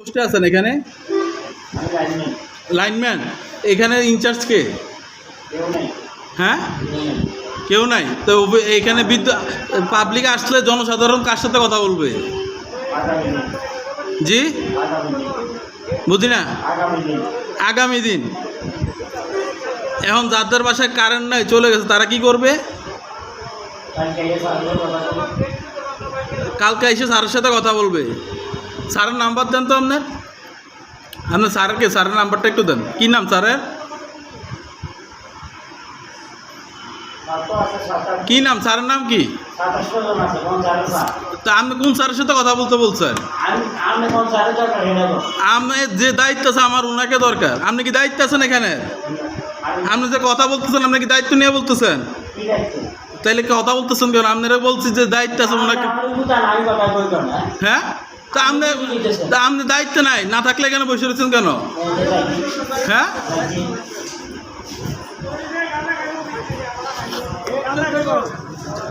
পোস্টে আছেন এখানে লাইনম্যান, এখানে ইনচার্জ কে? হ্যাঁ, কেউ নাই তো এখানে পাবলিক আসলে জনসাধারণ কার সাথে কথা বলবে? জি বুঝি না, আগামী দিন। এখন যাদের বাসায় কারেন্ট নাই চলে গেছে তারা কি করবে? কালকে এসে স্যারের সাথে কথা বলবে। স্যারের নাম্বার দেন তো আপনার, স্যারকে স্যারের নাম্বারটা একটু দেন। কি নাম স্যারের? কি নাম স্যারের নাম কি? তা আপনি কোন স্যারের সাথে কথা বলতে বলছেন? আপনি যে দায়িত্ব আছে আমার ওনাকে দরকার। আপনি কি দায়িত্ব আছেন এখানে? আপনি যে কথা বলতেছেন আপনি কি দায়িত্ব নিয়ে বলতেছেন? তাইলে কথা বলতেছেন কেন? আপনারা বলছি যে দায়িত্ব আছে ওনাকে। হ্যাঁ, তা আপনি দায়িত্ব নাই না থাকলে এখানে বসে রয়েছেন কেন? হ্যাঁ